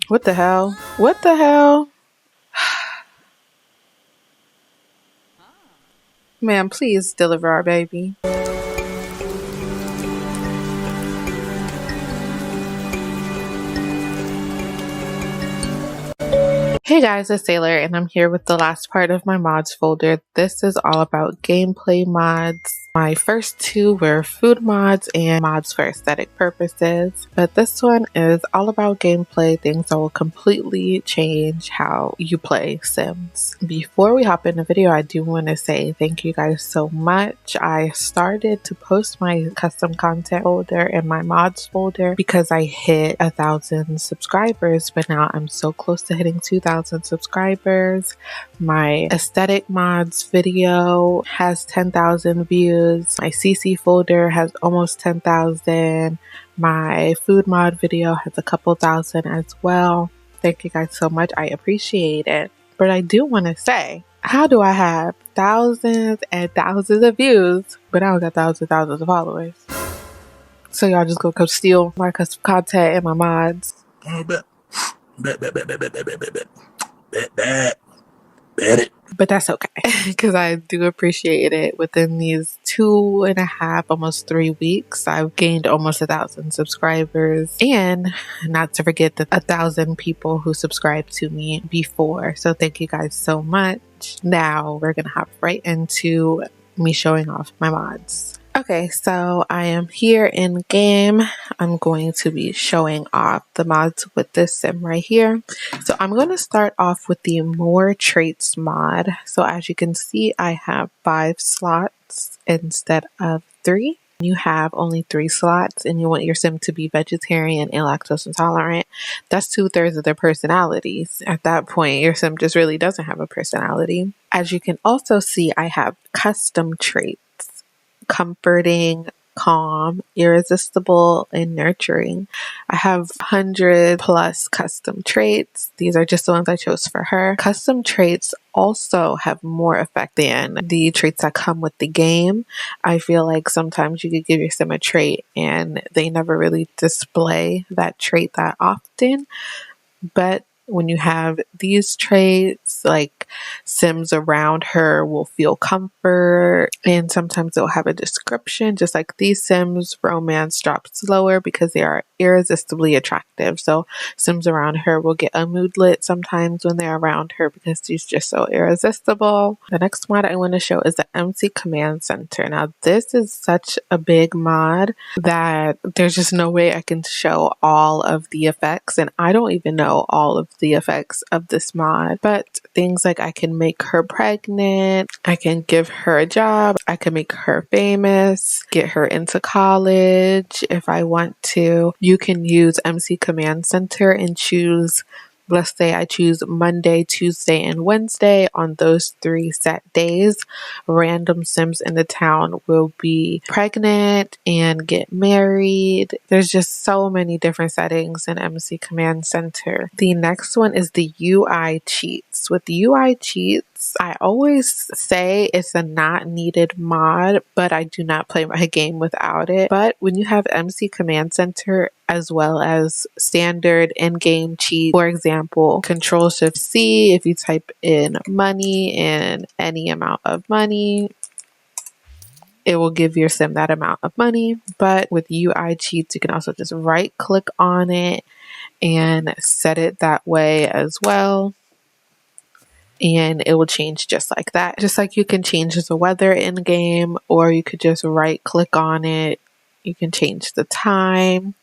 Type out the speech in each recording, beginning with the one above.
What the hell? What the hell? Ma'am, please deliver our baby. Hey guys, it's Sailor and I'm here with the last part of my mods folder. This is all about gameplay mods. My first two were food mods and mods for aesthetic purposes, but this one is all about gameplay, things that will completely change how you play Sims. Before we hop in the video, I do want to say thank you guys so much. I started to post my custom content folder and my mods folder because I hit 1,000 subscribers, but now I'm so close to hitting 2,000 subscribers. My aesthetic mods video has 10,000 views. My CC folder has almost 10,000. My food mod video has a couple thousand as well. Thank you guys so much. I appreciate it. But I do want to say, how do I have thousands and thousands of views, but I don't got thousands and thousands of followers? So y'all just go come steal my custom content and my mods. But that's okay, because I do appreciate it. Within these 2.5, almost 3 weeks, I've gained almost 1,000 subscribers, and not to forget the 1,000 people who subscribed to me before. So thank you guys so much. Now we're gonna hop right into me showing off my mods. Okay, so I am here in game. I'm going to be showing off the mods with this sim right here. So I'm going to start off with the more traits mod. So as you can see, I have 5 slots instead of 3. You have only 3 slots and you want your sim to be vegetarian and lactose intolerant. That's 2/3 of their personalities. At that point, your sim just really doesn't have a personality. As you can also see, I have custom traits: comforting, calm, irresistible, and nurturing. I have 100 plus custom traits. These are just the ones I chose for her. Custom traits also have more effect than the traits that come with the game. I feel like sometimes you could give your sim a trait and they never really display that trait that often. But when you have these traits, like Sims around her will feel comfort, and sometimes they'll have a description. Just like these Sims, romance drops lower because they are irresistibly attractive. So Sims around her will get a moodlet sometimes when they're around her because she's just so irresistible. The next mod I want to show is the MC Command Center. Now this is such a big mod that there's just no way I can show all of the effects, and I don't even know all of the effects of this mod. But things like I can make her pregnant, I can give her a job, I can make her famous, get her into college if I want to. You can use MC Command Center and choose, let's say I choose Monday, Tuesday, and Wednesday. On those 3 set days, random Sims in the town will be pregnant and get married. There's just so many different settings in MC Command Center. The next one is the UI cheats. With UI cheats, I always say it's a not needed mod, but I do not play my game without it. But when you have MC Command Center as well as standard in-game cheat, for example, Control-Shift-C, if you type in money and any amount of money, it will give your sim that amount of money. But with UI cheats, you can also just right click on it and set it that way as well, and it will change just like that. Just like you can change the weather in game, or you could just right click on it. You can change the time.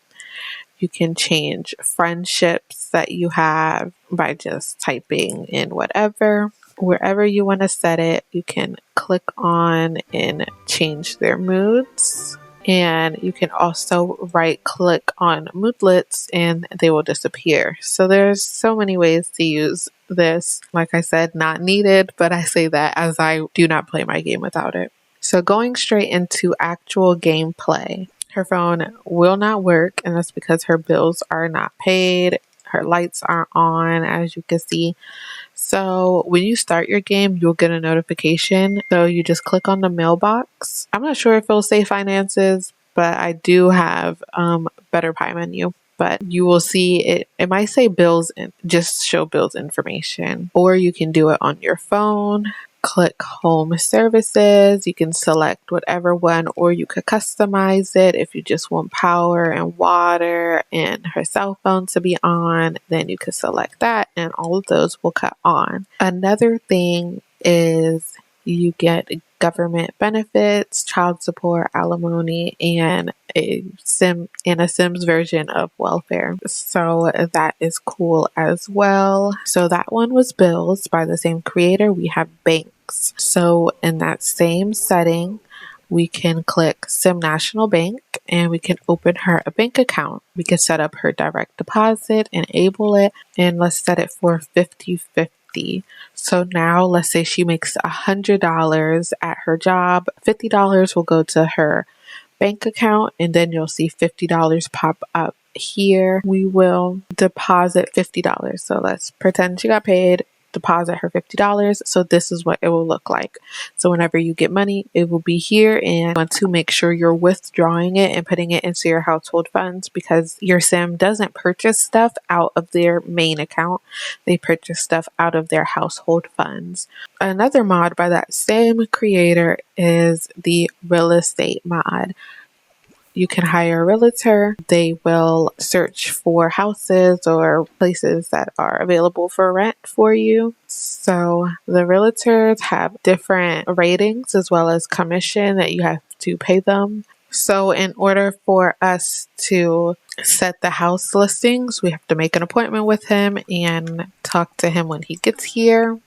You can change friendships that you have by just typing in whatever. Wherever you want to set it, you can click on and change their moods. And you can also right click on moodlets and they will disappear. So there's so many ways to use this. Like I said, not needed, but I say that as I do not play my game without it. So going straight into actual gameplay. Her phone will not work, and that's because her bills are not paid. Her lights aren't on, as you can see. So when you start your game, you'll get a notification. So you just click on the mailbox. I'm not sure if it'll say finances, but I do have Better Pie menu. but you will see it might say bills and just show bills information, or you can do it on your phone. Click home services. You can select whatever one, or you could customize it. If you just want power and water and her cell phone to be on, then you could select that, and all of those will cut on. Another thing is you get government benefits, child support, alimony, and a Sims version of welfare. So that is cool as well. So that one was bills by the same creator. We have banks. So in that same setting, we can click Sim National Bank and we can open her a bank account. We can set up her direct deposit, enable it, and let's set it for 50/50. So now let's say she makes $100 at her job. $50 will go to her bank account, and then you'll see $50 pop up here. We will deposit $50. So let's pretend she got paid. Deposit her $50. So this is what it will look like. So whenever you get money, it will be here, and you want to make sure you're withdrawing it and putting it into your household funds, because your sim doesn't purchase stuff out of their main account. They purchase stuff out of their household funds. Another mod by that same creator is the real estate mod. You can hire a realtor. They will search for houses or places that are available for rent for you. So the realtors have different ratings as well as commission that you have to pay them. So in order for us to set the house listings, we have to make an appointment with him and talk to him when he gets here.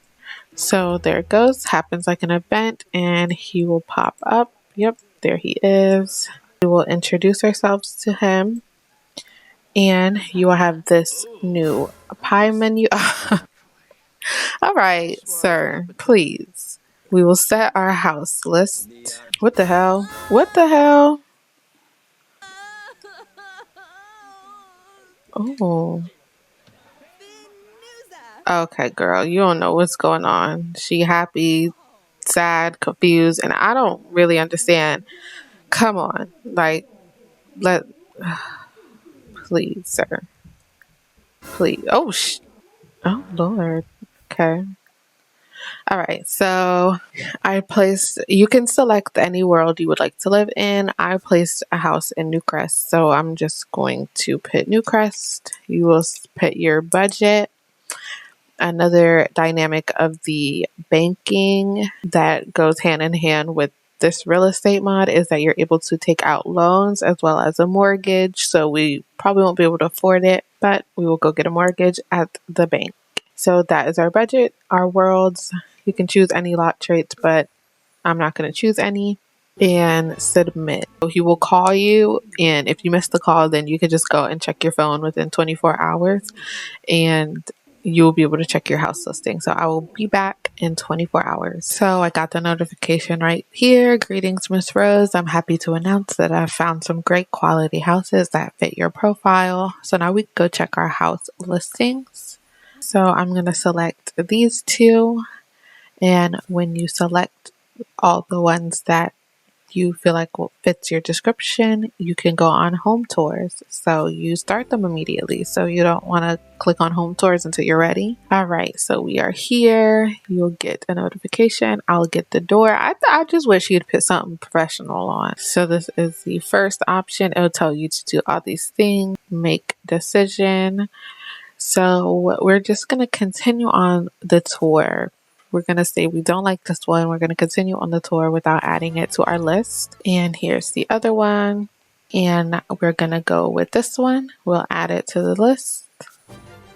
So there it goes. Happens like an event, and he will pop up. Yep, there he is. We will introduce ourselves to him, and you will have this new pie menu. All right, sir, please. We will set our house list. What the hell? What the hell? Oh. Okay, girl, you don't know what's going on. She happy, sad, confused, and I don't really understand. Come on, like, please, sir. Please. Oh, oh, Lord. Okay. All right. So you can select any world you would like to live in. I placed a house in Newcrest. So I'm just going to put Newcrest. You will put your budget. Another dynamic of the banking that goes hand in hand with this real estate mod is that you're able to take out loans as well as a mortgage. So we probably won't be able to afford it, but we will go get a mortgage at the bank. So that is our budget, our worlds. You can choose any lot traits, but I'm not going to choose any. And submit. So he will call you, and if you miss the call, then you can just go and check your phone within 24 hours, and you'll be able to check your house listing. So I will be back in 24 hours. So I got the notification right here. Greetings, Miss Rose. I'm happy to announce that I found some great quality houses that fit your profile. So now we can go check our house listings. So I'm going to select these two. And when you select all the ones that you feel like fits your description, you can go on home tours. So you start them immediately. So you don't want to click on home tours until you're ready. All right. So we are here. You'll get a notification. I'll get the door. I just wish you'd put something professional on. So this is the first option. It'll tell you to do all these things. Make decision. So we're just going to continue on the tour. We're going to say we don't like this one. We're going to continue on the tour without adding it to our list. And here's the other one. And we're going to go with this one. We'll add it to the list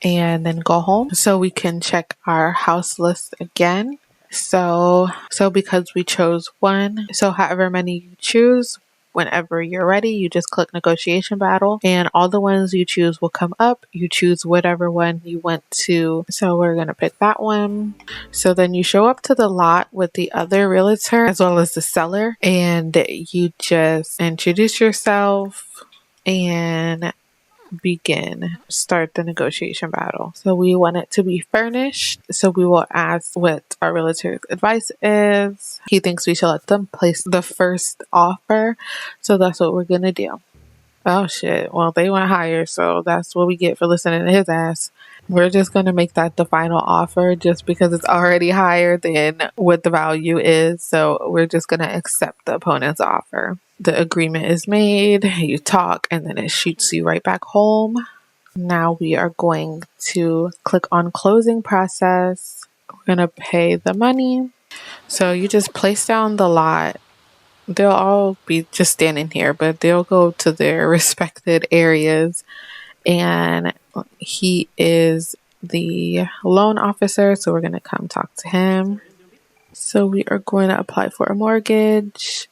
and then go home. So we can check our house list again. So because we chose one, so however many you choose, whenever you're ready, you just click negotiation battle and all the ones you choose will come up. You choose whatever one you want to. So we're going to pick that one. So then you show up to the lot with the other realtor as well as the seller, and you just introduce yourself and start the negotiation battle. So we want it to be furnished. So we will ask what our realtor's advice is. He thinks we should let them place the first offer. So that's what we're going to do. Oh shit. Well, they went higher, so that's what we get for listening to his ass. We're just going to make that the final offer just because it's already higher than what the value is. So we're just going to accept the opponent's offer. The agreement is made, you talk, and then it shoots you right back home. Now we are going to click on closing process. We're going to pay the money. So you just place down the lot. They'll all be just standing here, but they'll go to their respected areas. And he is the loan officer, so we're going to come talk to him. So we are going to apply for a mortgage.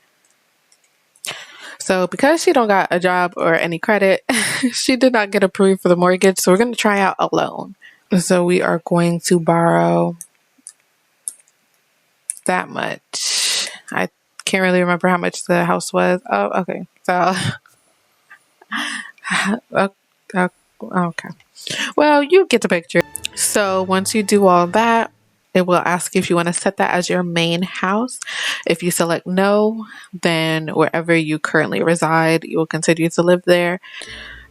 So because she don't got a job or any credit, she did not get approved for the mortgage. So we're going to try out a loan. So we are going to borrow that much. I can't really remember how much the house was. Oh, okay. So, okay. Well, you get the picture. So once you do all that, it will ask if you want to set that as your main house. If you select no, then wherever you currently reside, you will continue to live there.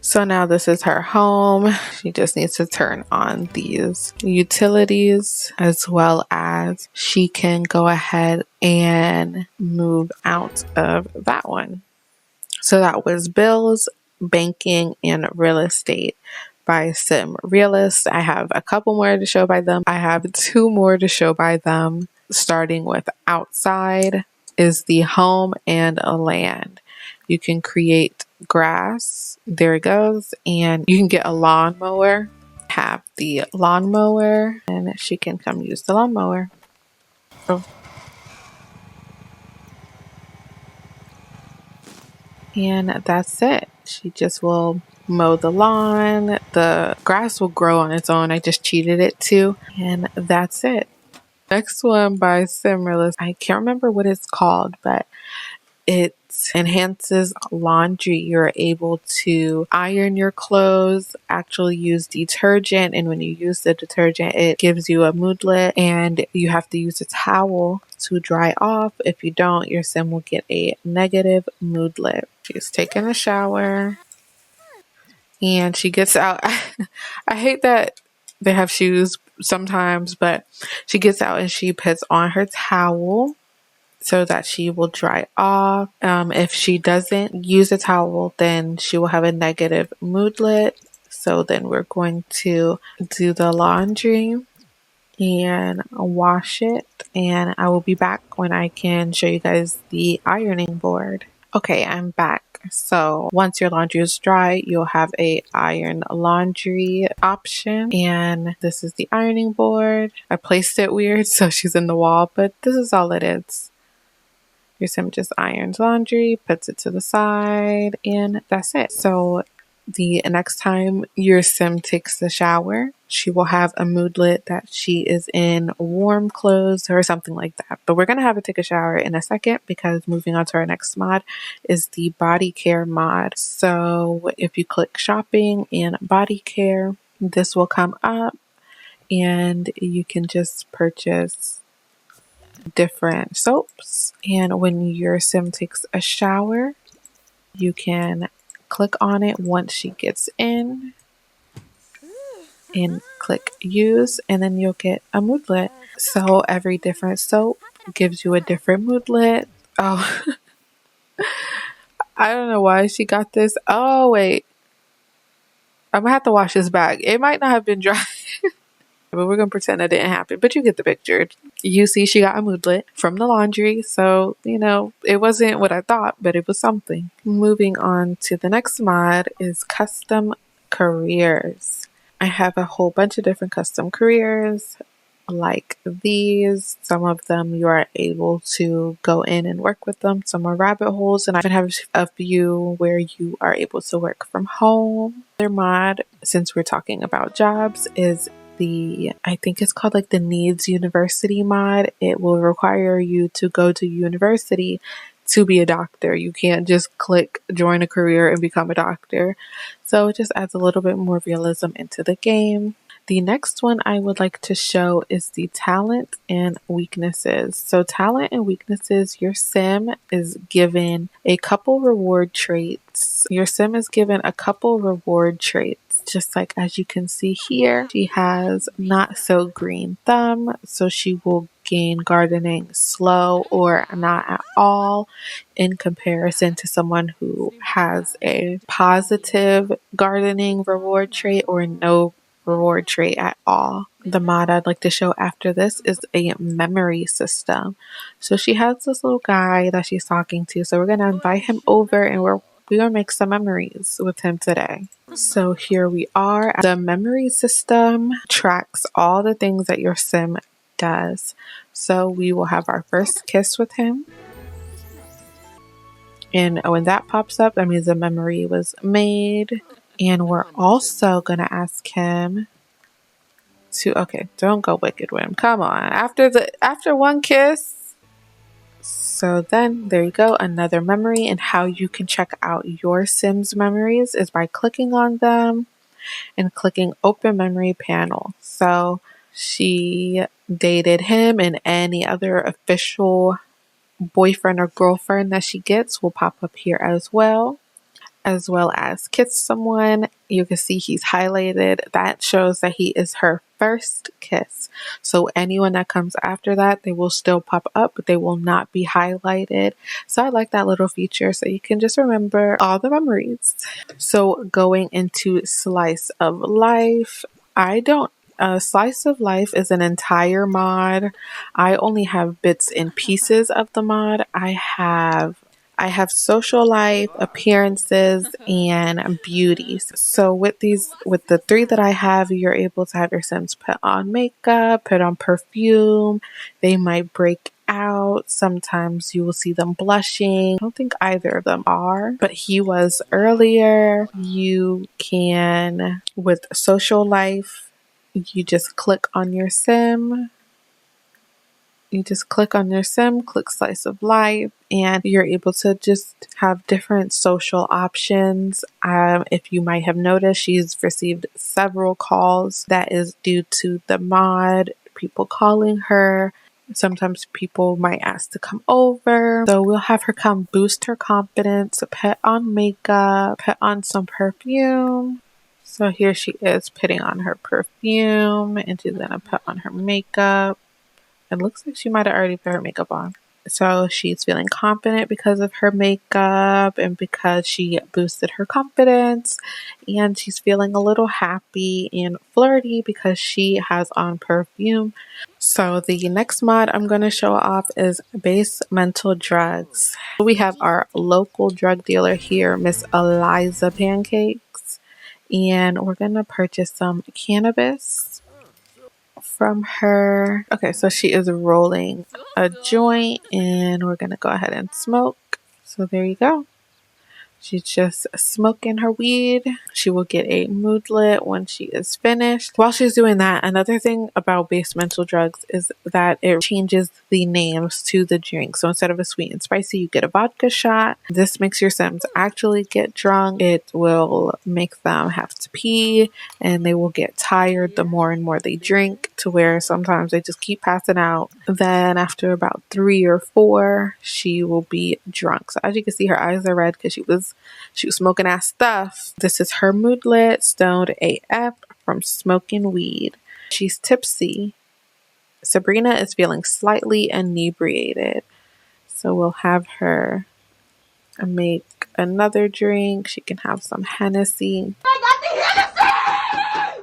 So now this is her home. She just needs to turn on these utilities, as well as she can go ahead and move out of that one. So that was bills, banking, and real estate by Sim Realist. I have a couple more to show by them. I have 2 more to show by them. Starting with outside is the home and a land. You can create grass. There it goes. And you can get a lawnmower. Have the lawnmower, and she can come use the lawnmower. So, and that's it. She just will mow the lawn. The grass will grow on its own. I just cheated it too. And that's it. Next one by Simmerless. I can't remember what it's called, but it enhances laundry. You're able to iron your clothes, actually use detergent, and when you use the detergent, it gives you a moodlet, and you have to use a towel to dry off. If you don't, your sim will get a negative moodlet. She's taking a shower, and she gets out. I hate that they have shoes sometimes, but she gets out and she puts on her towel so that she will dry off. If she doesn't use a towel, then she will have a negative moodlet. So then we're going to do the laundry and wash it. And I will be back when I can show you guys the ironing board. Okay, I'm back. So once your laundry is dry, you'll have a iron laundry option, and this is the ironing board. I placed it weird, so she's in the wall, but this is all it is. Your sim just irons laundry, puts it to the side, and that's it. So the next time your sim takes the shower, she will have a moodlet that she is in warm clothes or something like that. But we're going to have her take a shower in a second, because moving on to our next mod is the body care mod. So if you click shopping and body care, this will come up and you can just purchase different soaps. And when your sim takes a shower, you can click on it once she gets in and click use, and then you'll get a moodlet. So every different soap gives you a different moodlet. Oh, I don't know why she got this. Oh, wait. I'm gonna have to wash this back. It might not have been dry, but we're gonna pretend that didn't happen. But you get the picture. You see she got a moodlet from the laundry. So, it wasn't what I thought, but it was something. Moving on to the next mod is custom careers. I have a whole bunch of different custom careers like these. Some of them you are able to go in and work with them. Some are rabbit holes, and I even have a few where you are able to work from home. Their mod, since we're talking about jobs, is I think it's called like the Needs University mod. It will require you to go to university to be a doctor. You can't just click join a career and become a doctor. So it just adds a little bit more realism into the game. The next one I would like to show is the talent and weaknesses. So talent and weaknesses, your sim is given a couple reward traits. Your sim is given a couple reward traits. Just like as you can see here, she has not so green thumb, so she will gain gardening slow or not at all in comparison to someone who has a positive gardening reward trait or no reward trait at all. The mod I'd like to show after this is a memory system. So she has this little guy that she's talking to. So we're going to invite him over and we're going to make some memories with him today. So here we are. The memory system tracks all the things that your sim does. So we will have our first kiss with him. And when that pops up, that means the memory was made. And we're also going to ask him to, okay, don't go wicked with him. Come on. After one kiss. So then there you go, another memory. And how you can check out your Sims memories is by clicking on them and clicking open memory panel. So she dated him, and any other official boyfriend or girlfriend that she gets will pop up here as well as kiss someone. You can see he's highlighted. That shows that he is her first kiss. So anyone that comes after that, they will still pop up, but they will not be highlighted. So I like that little feature so you can just remember all the memories. So going into slice of life, Slice of Life is an entire mod. I only have bits and pieces of the mod. I have social life, appearances, and beauties. So with the three that I have, you're able to have your Sims put on makeup, put on perfume. They might break out. Sometimes you will see them blushing. I don't think either of them are, but he was earlier. You can, with social life, you just click on your sim. Click Slice of Life, and you're able to just have different social options. If you might have noticed, she's received several calls. That is due to the mod, people calling her. Sometimes people might ask to come over. So we'll have her come boost her confidence, put on makeup, put on some perfume. So here she is putting on her perfume, and she's going to put on her makeup. It looks like she might have already put her makeup on. So she's feeling confident because of her makeup and because she boosted her confidence. And she's feeling a little happy and flirty because she has on perfume. So the next mod I'm going to show off is base mental drugs. We have our local drug dealer here, Miss Eliza Pancakes. And we're going to purchase some cannabis from her. Okay, so she is rolling a joint and we're gonna go ahead and smoke. So there you go. She's just smoking her weed. She will get a moodlet when she is finished. While she's doing that, another thing about base mental drugs is that it changes the names to the drink. So instead of a sweet and spicy, you get a vodka shot. This makes your Sims actually get drunk. It will make them have to pee, and they will get tired the more and more they drink, to where sometimes they just keep passing out. Then after about 3 or 4, she will be drunk. So as you can see, her eyes are red because she was smoking ass stuff. This is her moodlet, stoned AF from smoking weed. She's tipsy. Sabrina is feeling slightly inebriated. So we'll have her make another drink. She can have some Hennessy. They got the Hennessy!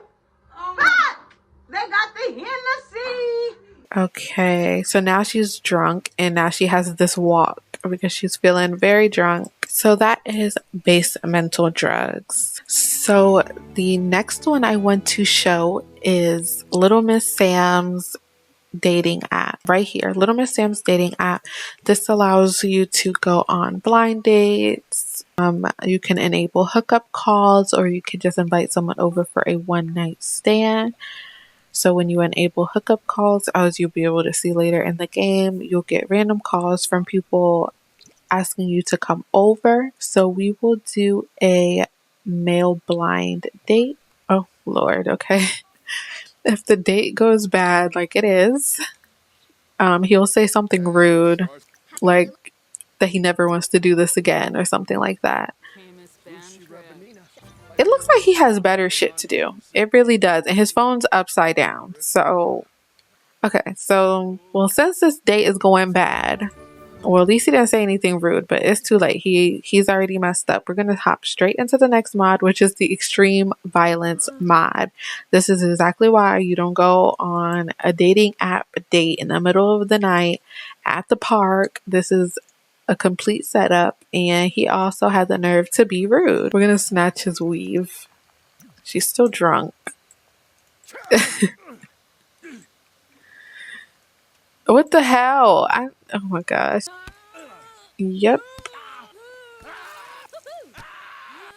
They got the Hennessy! Okay, so now she's drunk and now she has this walk because she's feeling very drunk. So that is base mental drugs. So the next one I want to show is Little Miss Sam's dating app. Right here, Little Miss Sam's dating app. This allows you to go on blind dates. You can enable hookup calls, or you can just invite someone over for a one-night stand. So when you enable hookup calls, as you'll be able to see later in the game, you'll get random calls from people asking you to come over. So we will do a male blind date. Oh Lord, okay. if the date goes bad, like it is, he'll say something rude, like that he never wants to do this again or something like that. It looks like he has better shit to do. It really does. And his phone's upside down. So, okay. So, well, since this date is going bad, or at least he didn't say anything rude, but it's too late. He's already messed up. We're going to hop straight into the next mod, which is the extreme violence mod. This is exactly why you don't go on a dating app date in the middle of the night at the park. This is a complete setup, and he also had the nerve to be rude. We're gonna snatch his weave. She's still drunk. What the hell? Oh my gosh. Yep.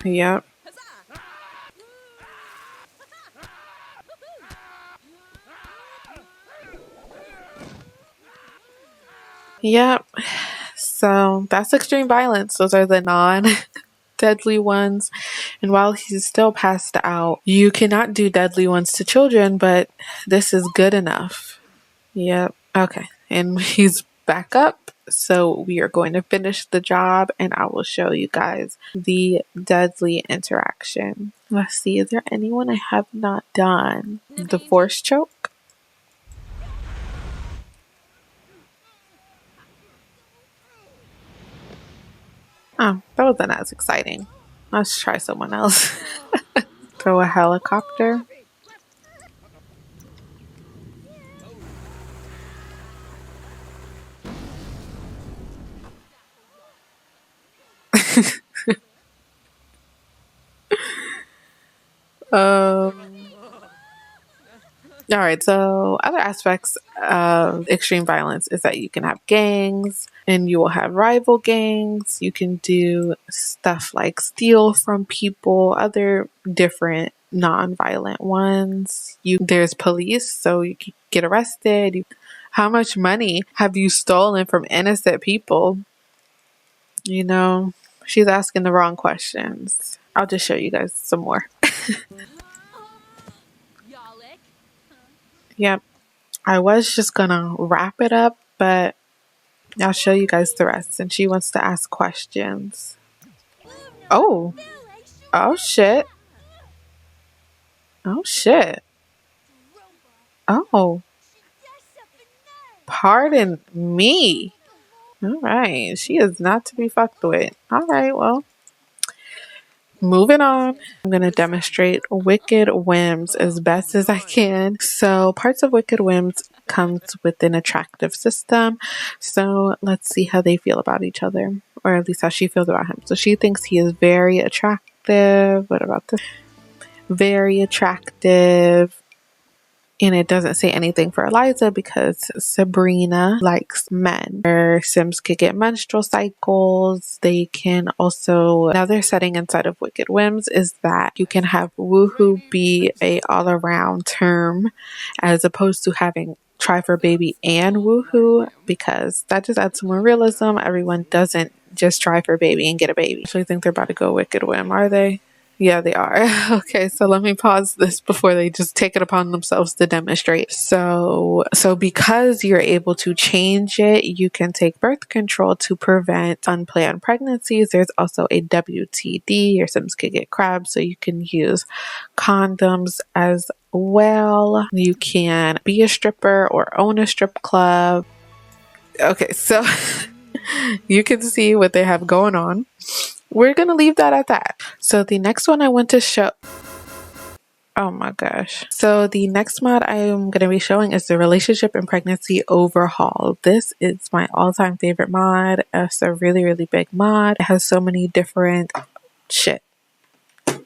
Yep. Yep. So that's extreme violence. Those are the non-deadly ones. And while he's still passed out, you cannot do deadly ones to children, but this is good enough. Yep. Okay. And he's back up. So we are going to finish the job and I will show you guys the deadly interaction. Let's see. Is there anyone I have not done? The force choke? Oh, that wasn't as exciting. Let's try someone else. Throw a helicopter. All right, so other aspects of extreme violence is that you can have gangs and you will have rival gangs. You can do stuff like steal from people, other different non-violent ones. There's police, so you can get arrested. How much money have you stolen from innocent people? You know, she's asking the wrong questions. I'll just show you guys some more. Yep. I was just gonna wrap it up, but I'll show you guys the rest. And she wants to ask questions. Oh. Oh shit. Oh shit. Oh. Pardon me. All right. She is not to be fucked with. All right, well. Moving on, I'm going to demonstrate Wicked Whims as best as I can. So parts of Wicked Whims comes with an attractive system. So let's see how they feel about each other, or at least how she feels about him. So she thinks he is very attractive. What about this? Very attractive. And it doesn't say anything for Eliza because Sabrina likes men. Her Sims could get menstrual cycles. They can also, another setting inside of Wicked Whims is that you can have woohoo be a all around term as opposed to having try for baby and woohoo, because that just adds some more realism. Everyone doesn't just try for baby and get a baby. I actually think they're about to go Wicked Whim, are they? Yeah, they are. Okay, so let me pause this before they just take it upon themselves to demonstrate. So because you're able to change it, you can take birth control to prevent unplanned pregnancies. There's also a WTD. Your Sims could get crabs, so you can use condoms as well. You can be a stripper or own a strip club. Okay, so you can see what they have going on. We're going to leave that at that. So the next one I want to show... Oh my gosh. So the next mod I'm going to be showing is the Relationship and Pregnancy Overhaul. This is my all-time favorite mod. It's a really, really big mod. It has so many different...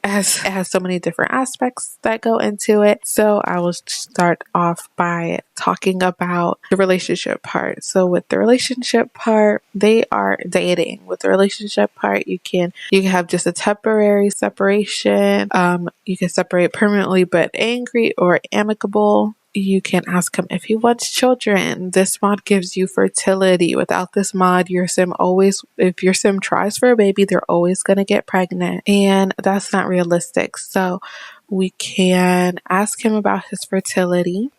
It has so many different aspects that go into it. So I will start off by talking about the relationship part. So with the relationship part, they are dating. With the relationship part, you can have just a temporary separation. You can separate permanently but angry or amicable. You can ask him if he wants children. This mod gives you fertility. Without this mod, if your sim tries for a baby, they're always going to get pregnant. And that's not realistic. So We can ask him about his fertility.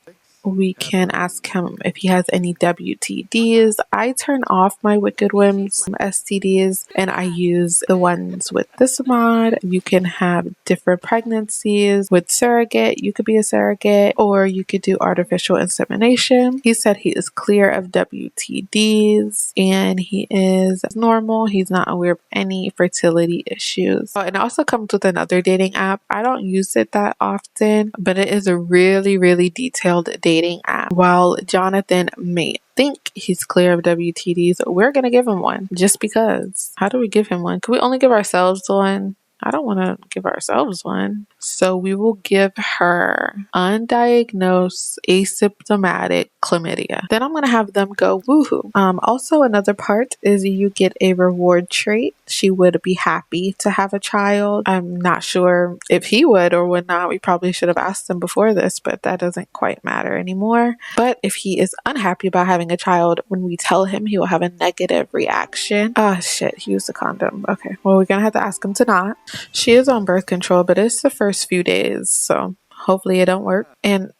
We can ask him if he has any WTDs. I turn off my Wicked Whims STDs and I use the ones with this mod. You can have different pregnancies with surrogate. You could be a surrogate, or you could do artificial insemination. He said he is clear of WTDs and he is normal. He's not aware of any fertility issues. Oh, and it also comes with another dating app. I don't use it that often, but it is a really, really detailed dating app. While Jonathan may think he's clear of WTDs, we're going to give him one just because. How do we give him one? Could we only give ourselves one? I don't want to give ourselves one. So we will give her undiagnosed asymptomatic chlamydia. Then I'm going to have them go woohoo. Also, another part is you get a reward trait. She would be happy to have a child. I'm not sure if he would or would not. We probably should have asked him before this, but that doesn't quite matter anymore. But if he is unhappy about having a child, when we tell him, he will have a negative reaction. Oh shit, he used a condom. Okay, well, we're going to have to ask him to not. She is on birth control, but it's the first few days, so hopefully it don't work. And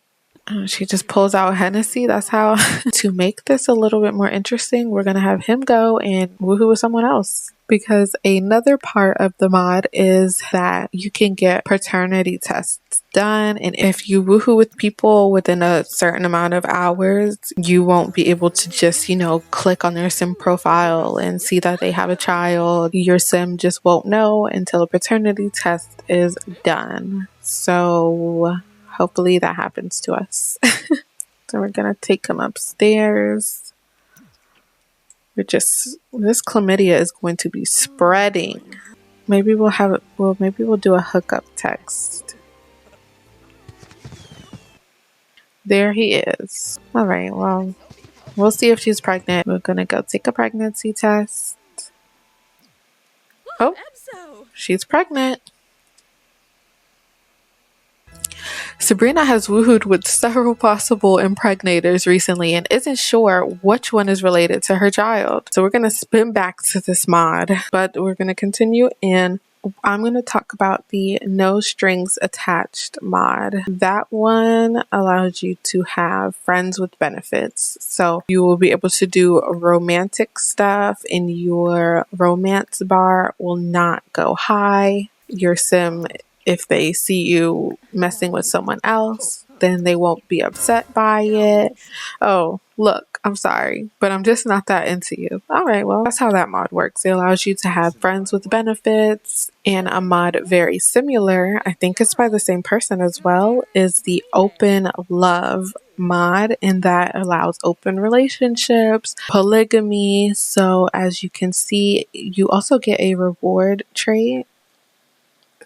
she just pulls out Hennessy. That's how. To make this a little bit more interesting, we're going to have him go and woohoo with someone else. Because another part of the mod is that you can get paternity tests done. And if you woohoo with people within a certain amount of hours, you won't be able to just, click on their sim profile and see that they have a child. Your sim just won't know until a paternity test is done. So hopefully that happens to us. So we're going to take him upstairs. This chlamydia is going to be spreading. Maybe we'll do a hookup text. There he is. All right, well, we'll see if she's pregnant. We're going to go take a pregnancy test. Oh, she's pregnant. Sabrina has woohooed with several possible impregnators recently and isn't sure which one is related to her child. So we're going to spin back to this mod, but we're going to continue, and I'm going to talk about the no strings attached mod. That one allows you to have friends with benefits. So you will be able to do romantic stuff, and your romance bar will not go high. Your sim, if they see you messing with someone else, then they won't be upset by it. Oh, look, I'm sorry, but I'm just not that into you. All right, well, that's how that mod works. It allows you to have friends with benefits. And a mod very similar, I think it's by the same person as well, is the open love mod, and that allows open relationships, polygamy. So as you can see, you also get a reward trait.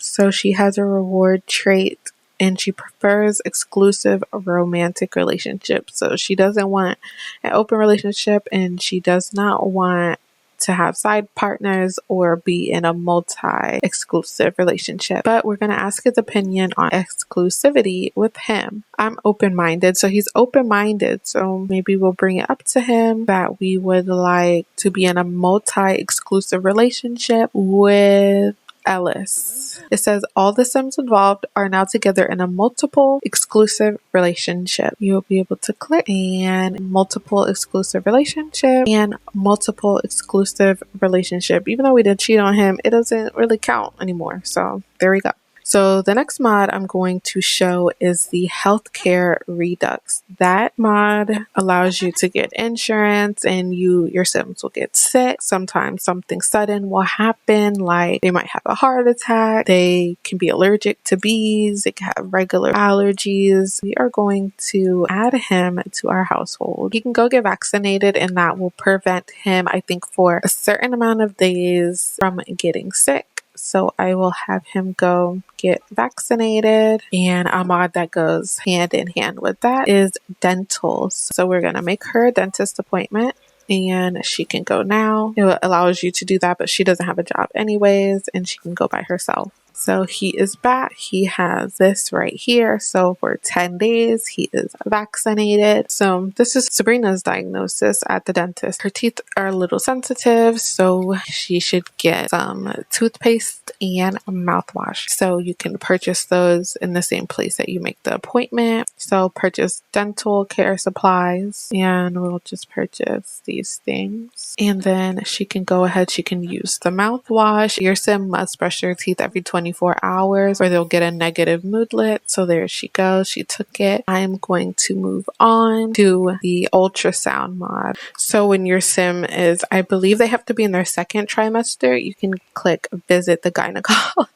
So she has a reward trait and she prefers exclusive romantic relationships. So she doesn't want an open relationship, and she does not want to have side partners or be in a multi-exclusive relationship. But we're going to ask his opinion on exclusivity with him. I'm open-minded, so he's open-minded. So maybe we'll bring it up to him that we would like to be in a multi-exclusive relationship with Ellis. It says all the Sims involved are now together in a multiple exclusive relationship. You'll be able to click and multiple exclusive relationship and multiple exclusive relationship. Even though we did cheat on him, it doesn't really count anymore. So there we go. So the next mod I'm going to show is the healthcare redux. That mod allows you to get insurance, and your Sims will get sick. Sometimes something sudden will happen, like they might have a heart attack. They can be allergic to bees. They can have regular allergies. We are going to add him to our household. He can go get vaccinated, and that will prevent him, I think, for a certain amount of days from getting sick. So I will have him go get vaccinated, and a mod that goes hand in hand with that is dentals. So we're going to make her a dentist appointment, and she can go now. It allows you to do that, but she doesn't have a job anyways, and she can go by herself. So he is back. He has this right here. So for 10 days, he is vaccinated. So this is Sabrina's diagnosis at the dentist. Her teeth are a little sensitive, so she should get some toothpaste and mouthwash. So you can purchase those in the same place that you make the appointment. So purchase dental care supplies, and we'll just purchase these things. And then she can go ahead, she can use the mouthwash. Your sim must brush her teeth every 24 hours or they'll get a negative moodlet. So there she goes. She took it. I'm going to move on to the ultrasound mod. So when your sim is, I believe they have to be in their second trimester, you can click visit the gynecologist.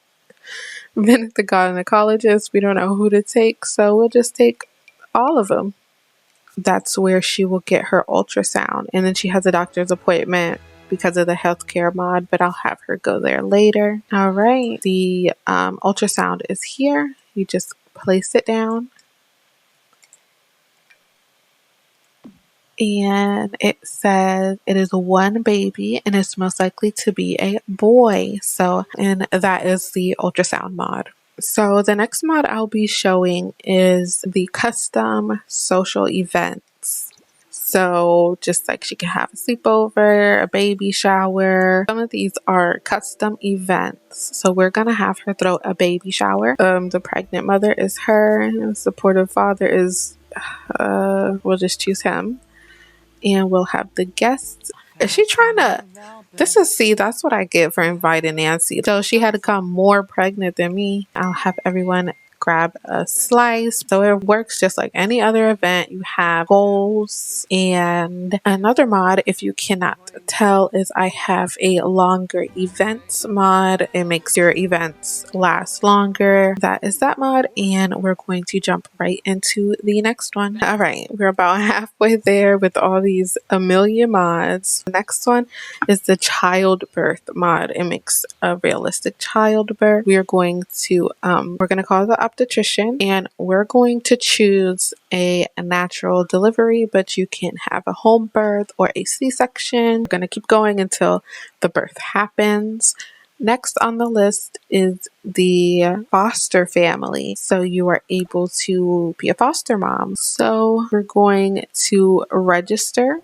Visit the gynecologist. We don't know who to take, so we'll just take all of them. That's where she will get her ultrasound. And then she has a doctor's appointment because of the healthcare mod, but I'll have her go there later. All right, the ultrasound is here. You just place it down. And it says it is one baby and it's most likely to be a boy. So, and that is the ultrasound mod. So the next mod I'll be showing is the custom social events. So just like she can have a sleepover, a baby shower. Some of these are custom events. So we're going to have her throw a baby shower. The pregnant mother is her. The supportive father is, we'll just choose him. And we'll have the guests. Is she trying to... This is, see, that's what I get for inviting Nancy. So she had to come more pregnant than me. I'll have everyone grab a slice. So it works just like any other event. You have goals. And another mod, if you cannot tell, is I have a longer events mod. It makes your events last longer. That is that mod. And we're going to jump right into the next one. All right, we're about halfway there with all these a million mods. The next one is the childbirth mod. It makes a realistic childbirth. We are going to we're going to call the obstetrician and we're going to choose a natural delivery, but you can have a home birth or a C-section. We're going to keep going until the birth happens. Next on the list is the foster family. So you are able to be a foster mom. So we're going to register.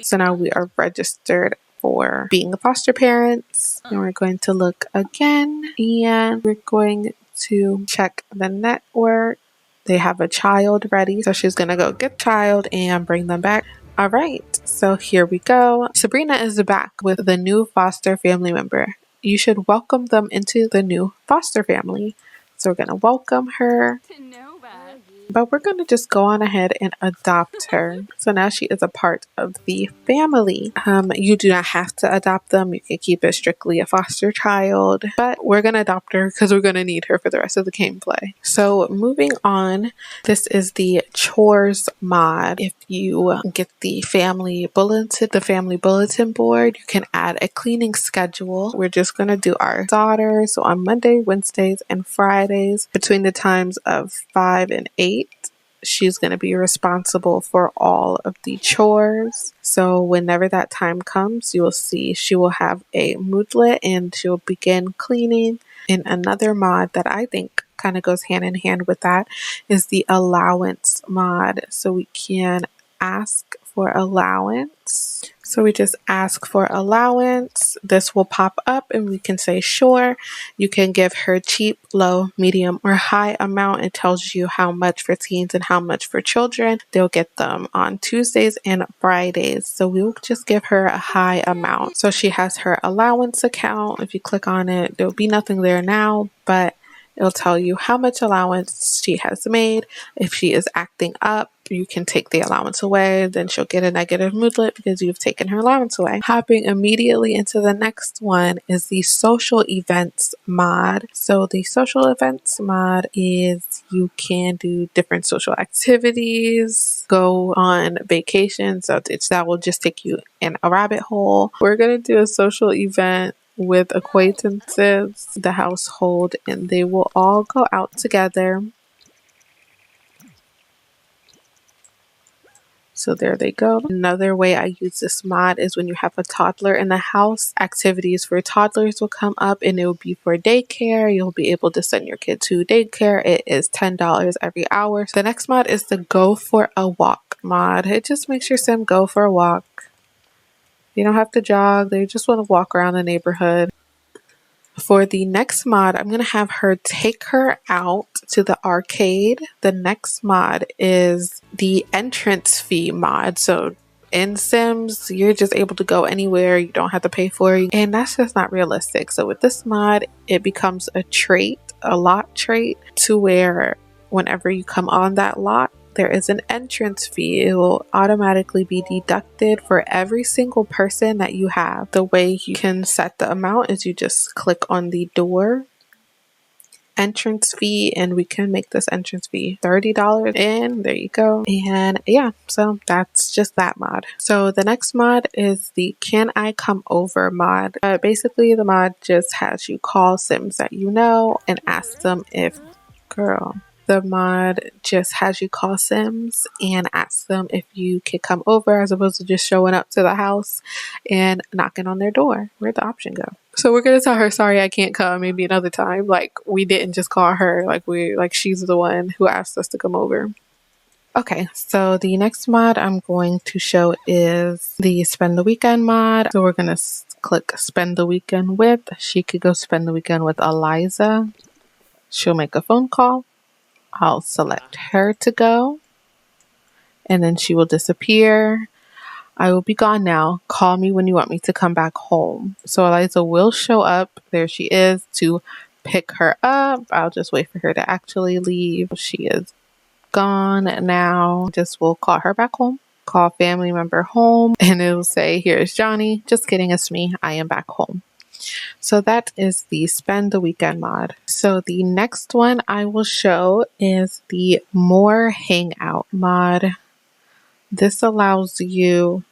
So now we are registered for being a foster parents. And we're going to look again and we're going to check the network. They have a child ready. So she's going to go get child and bring them back. All right. So here we go. Sabrina is back with the new foster family member. You should welcome them into the new foster family. So we're going to welcome her. But we're going to just go on ahead and adopt her. So now she is a part of the family. You do not have to adopt them. You can keep it strictly a foster child. But we're going to adopt her because we're going to need her for the rest of the gameplay. So moving on, this is the chores mod. If you get the family bulletin board, you can add a cleaning schedule. We're just going to do our daughter. So on Monday, Wednesdays, and Fridays between the times of 5 and 8. She's going to be responsible for all of the chores. So whenever that time comes, you will see she will have a moodlet and she'll begin cleaning. And another mod that I think kind of goes hand in hand with that is the allowance mod. So we can ask for allowance. So we just ask for allowance. This will pop up and we can say sure. You can give her cheap, low, medium, or high amount. It tells you how much for teens and how much for children. They'll get them on Tuesdays and Fridays. So we'll just give her a high amount. So she has her allowance account. If you click on it, there'll be nothing there now, but it'll tell you how much allowance she has made. If she is acting up, you can take the allowance away. Then she'll get a negative moodlet because you've taken her allowance away. Hopping immediately into the next one is the social events mod. So the social events mod is you can do different social activities, go on vacation. So that will just take you in a rabbit hole. We're going to do a social event with acquaintances, the household, and they will all go out together. So there they go. Another way I use this mod is when you have a toddler in the house, activities for toddlers will come up and it will be for daycare. You'll be able to send your kid to daycare. It is $10 every hour. The next mod is the go for a walk mod. It just makes your sim go for a walk. You don't have to jog. They just want to walk around the neighborhood. For the next mod, I'm going to have her take her out to the arcade. The next mod is the entrance fee mod. So in Sims, you're just able to go anywhere. You don't have to pay for it. And that's just not realistic. So with this mod, it becomes a trait, a lot trait, to where whenever you come on that lot, there is an entrance fee. It will automatically be deducted for every single person that you have. The way you can set the amount is you just click on the door entrance fee, and we can make this entrance fee $30, and there you go. And yeah, so that's just that mod. So the next mod is the Can I Come Over mod. Basically, the mod just has you call Sims that you know and ask them if the mod just has you call Sims and ask them if you can come over, as opposed to just showing up to the house and knocking on their door. Where'd the option go? So we're gonna tell her, sorry, I can't come, maybe another time. Like, we didn't just call her, like she's the one who asked us to come over. Okay, so the next mod I'm going to show is the Spend the Weekend mod. So we're gonna click Spend the Weekend with. She could go spend the weekend with Eliza. She'll make a phone call. I'll select her to go, and then she will disappear. I will be gone now. Call me when you want me to come back home. So Eliza will show up. There she is to pick her up. I'll just wait for her to actually leave. She is gone now. Just will call her back home. Call family member home, and it'll say, here's Johnny. Just kidding, it's me. I am back home. So that is the Spend the Weekend mod. So the next one I will show is the More Hangout mod. This allows you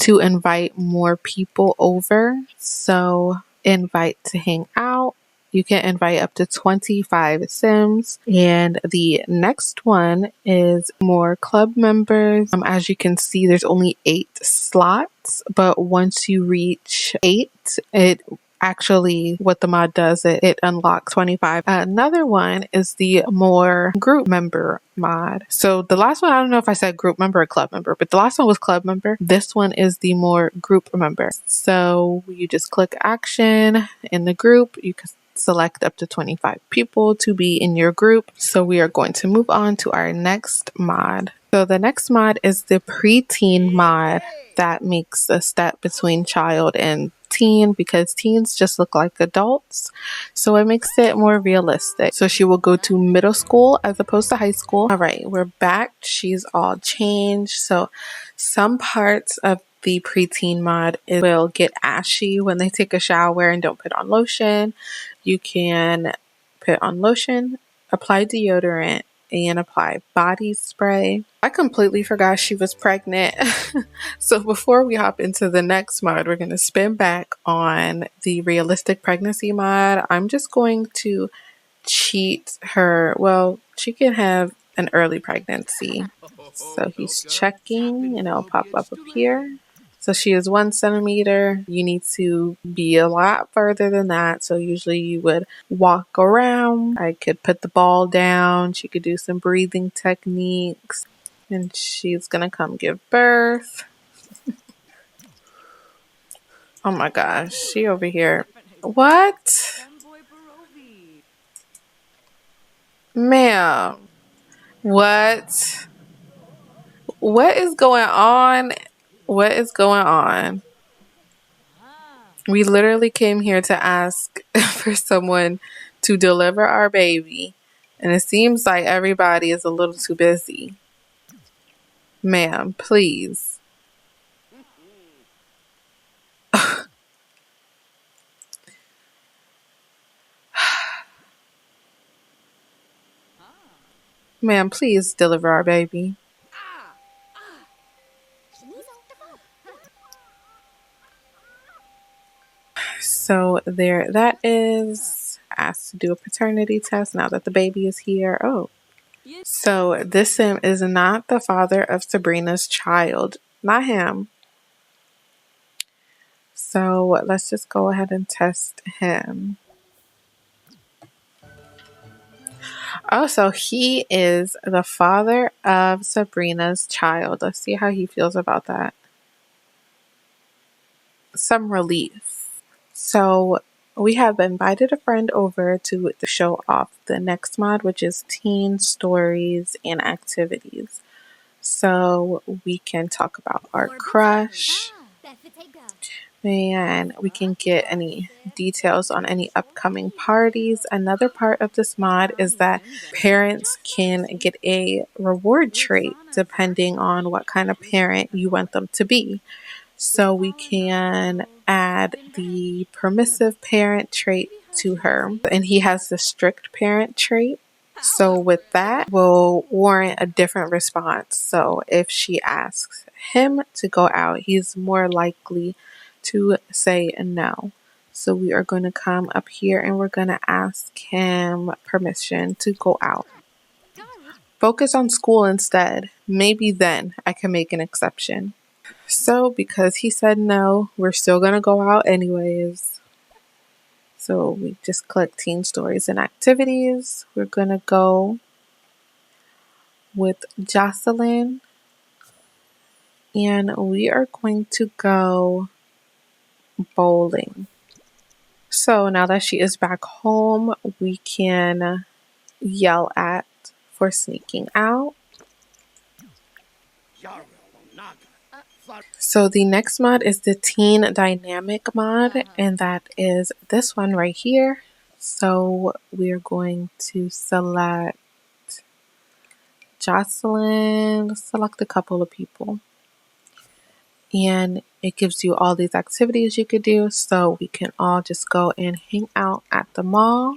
to invite more people over. So invite to hang out. You can invite up to 25 Sims. And the next one is more club members. As you can see, there's only 8 slots, but once you reach 8, it actually, what the mod does, it unlocks 25. Another one is the more group member mod. So the last one, I don't know if I said group member or club member, but the last one was club member. This one is the more group member. So you just click action in the group. You can select up to 25 people to be in your group. So we are going to move on to our next mod. So the next mod is the preteen mod. That makes a step between child and teen, because teens just look like adults, so it makes it more realistic. So she will go to middle school as opposed to high school. All right, we're back. She's all changed. So some parts of the preteen mod will get ashy when they take a shower and don't put on lotion. You can put on lotion, apply deodorant, and apply body spray. I completely forgot she was pregnant. So before we hop into the next mod, we're going to spin back on the realistic pregnancy mod. I'm just going to cheat her. Well, she can have an early pregnancy. So he's checking and it'll pop up here. So she is 1 centimeter. You need to be a lot further than that. So usually you would walk around. I could put the ball down. She could do some breathing techniques. And she's going to come give birth. Oh my gosh. She over here. What? Ma'am. What? What is going on? What is going on? We literally came here to ask for someone to deliver our baby, and it seems like everybody is a little too busy. Ma'am, please. Ma'am, please deliver our baby. So there that is. Asked to do a paternity test now that the baby is here. Oh, So this sim is not the father of Sabrina's child. Not him. So let's just go ahead and test him. Oh, so he is the father of Sabrina's child. Let's see how he feels about that. Some relief. So we have invited a friend over to show off the next mod, which is teen stories and activities. So we can talk about our crush, and we can get any details on any upcoming parties. Another part of this mod is that parents can get a reward trait depending on what kind of parent you want them to be. So we can add the permissive parent trait to her, and he has the strict parent trait. So with that, will warrant a different response. So if she asks him to go out, he's more likely to say no. So we are going to come up here and we're going to ask him permission to go out. Focus on school instead. Maybe then I can make an exception. So because he said no, we're still going to go out anyways. So we just click teen stories and activities. We're going to go with Jocelyn, and we are going to go bowling. So now that she is back home, we can yell at for sneaking out. So the next mod is the teen dynamic mod, and that is this one right here. So we're going to select Jocelyn. Let's select a couple of people. And it gives you all these activities you could do. So we can all just go and hang out at the mall.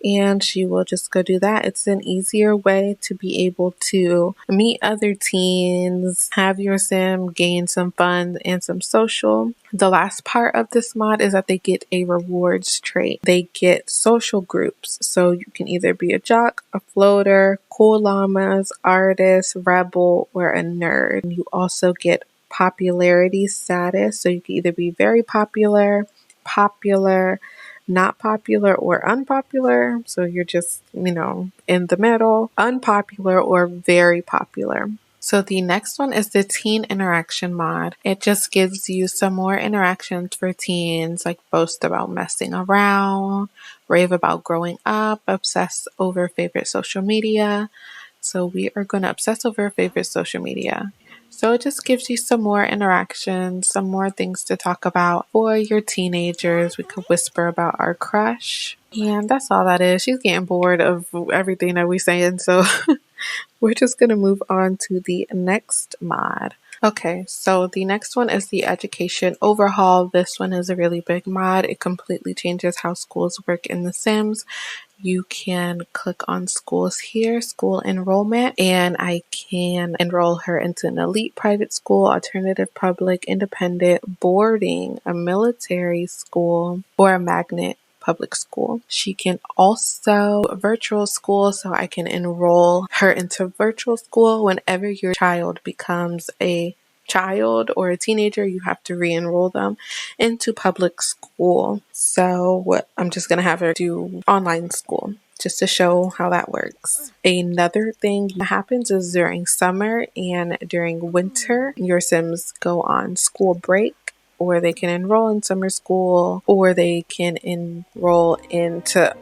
And she will just go do that. It's an easier way to be able to meet other teens, have your sim, gain some fun and some social. The last part of this mod is that they get a rewards trait. They get social groups. So you can either be a jock, a floater, cool llamas, artist, rebel, or a nerd. And you also get popularity status. So you can either be very popular, not popular, or unpopular. So you're just, in the middle, unpopular or very popular. So the next one is the teen interaction mod. It just gives you some more interactions for teens, like boast about messing around, rave about growing up, obsess over favorite social media. So we are going to obsess over favorite social media. So it just gives you some more interactions, some more things to talk about for your teenagers. We could whisper about our crush. And that's all that is. She's getting bored of everything that we're saying. So we're just going to move on to the next mod. Okay, so the next one is the education overhaul. This one is a really big mod. It completely changes how schools work in The Sims. You can click on schools here, school enrollment, and I can enroll her into an elite private school, alternative public, independent, boarding, a military school, or a magnet public school. She can also virtual school, so I can enroll her into virtual school. Whenever your child becomes a child or a teenager, you have to re-enroll them into public school. So I'm just going to have her do online school just to show how that works. Another thing that happens is during summer and during winter, your Sims go on school break, or they can enroll in summer school, or they can enroll into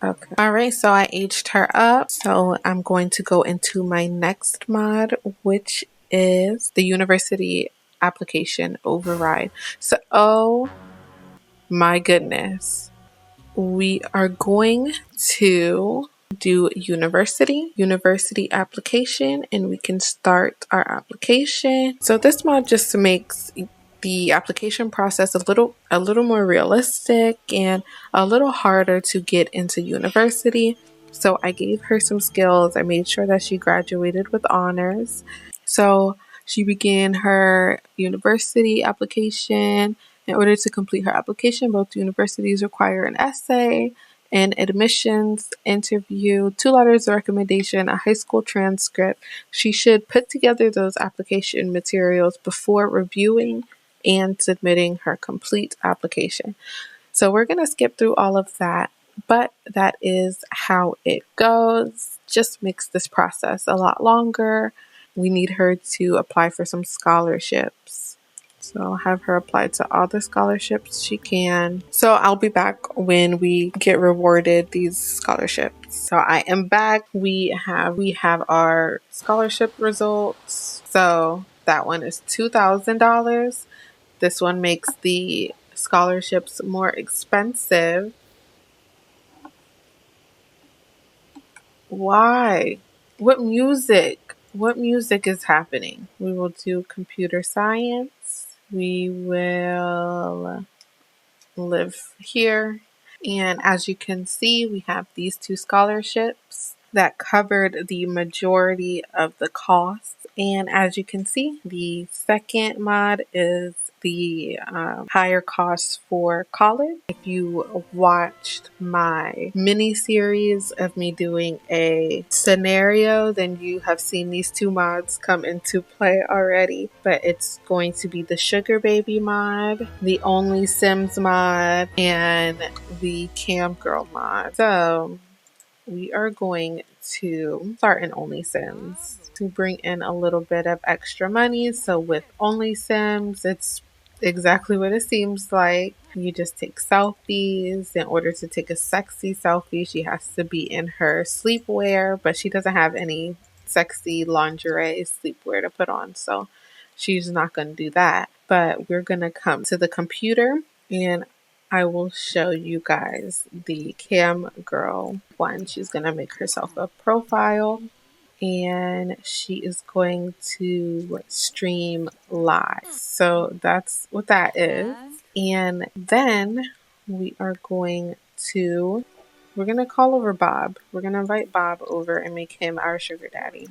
Okay. All right, so I aged her up. So I'm going to go into my next mod, which is the university application override. So, oh my goodness. We are going to do university application, and we can start our application. So this mod just makes the application process a little more realistic and a little harder to get into university. So I gave her some skills. I made sure that she graduated with honors. So she began her university application. In order to complete her application, both universities require an essay an admissions interview, 2 letters of recommendation, a high school transcript. She should put together those application materials before reviewing and submitting her complete application. So we're going to skip through all of that, but that is how it goes. Just makes this process a lot longer. We need her to apply for some scholarships. So I'll have her apply to all the scholarships she can. So I'll be back when we get rewarded these scholarships. So I am back. We have our scholarship results. So that one is $2,000. This one makes the scholarships more expensive. Why? What music? What music is happening? We will do computer science. We will live here. And as you can see, we have these 2 scholarships that covered the majority of the costs. And as you can see, the second mod is the higher costs for college. If you watched my mini series of me doing a scenario, then you have seen these 2 mods come into play already. But it's going to be the Sugar Baby mod, the Only Sims mod, and the Cam Girl mod. So we are going to start in Only Sims to bring in a little bit of extra money. So with Only Sims, it's exactly what it seems like. You just take selfies. In order to take a sexy selfie, she has to be in her sleepwear, but she doesn't have any sexy lingerie sleepwear to put on. So she's not going to do that. But we're going to come to the computer and I will show you guys the Cam Girl one. She's going to make herself a profile and she is going to stream live. So that's what that is. And then we're going to call over Bob. We're going to invite Bob over and make him our sugar daddy.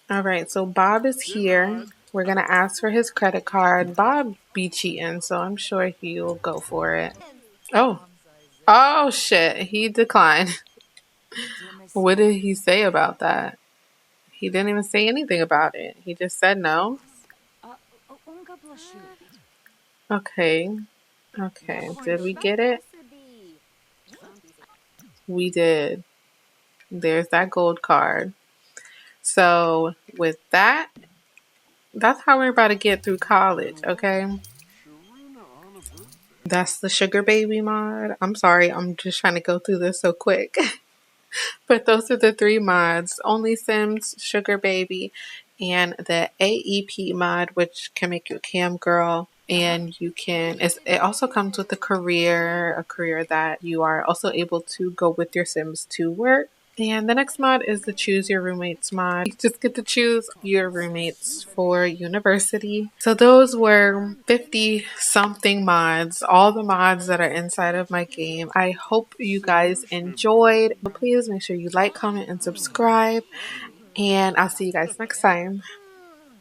All right, so Bob is here. We're going to ask for his credit card. Bob be cheating, so I'm sure he'll go for it. Oh shit, he declined. What did he say about that? He didn't even say anything about it. He just said no. Okay. Did we get it? We did. There's that gold card. So with that, that's how we're about to get through college, okay? That's the Sugar Baby mod. I'm sorry, I'm just trying to go through this so quick. But those are the 3 mods: Only Sims, Sugar Baby, and the AEP mod, which can make you a cam girl. And it also comes with a career that you are also able to go with your Sims to work. And the next mod is the Choose Your Roommates mod. You just get to choose your roommates for university. So those were 50 something mods, all the mods that are inside of my game. I hope you guys enjoyed. Please make sure you like, comment, and subscribe. And I'll see you guys next time.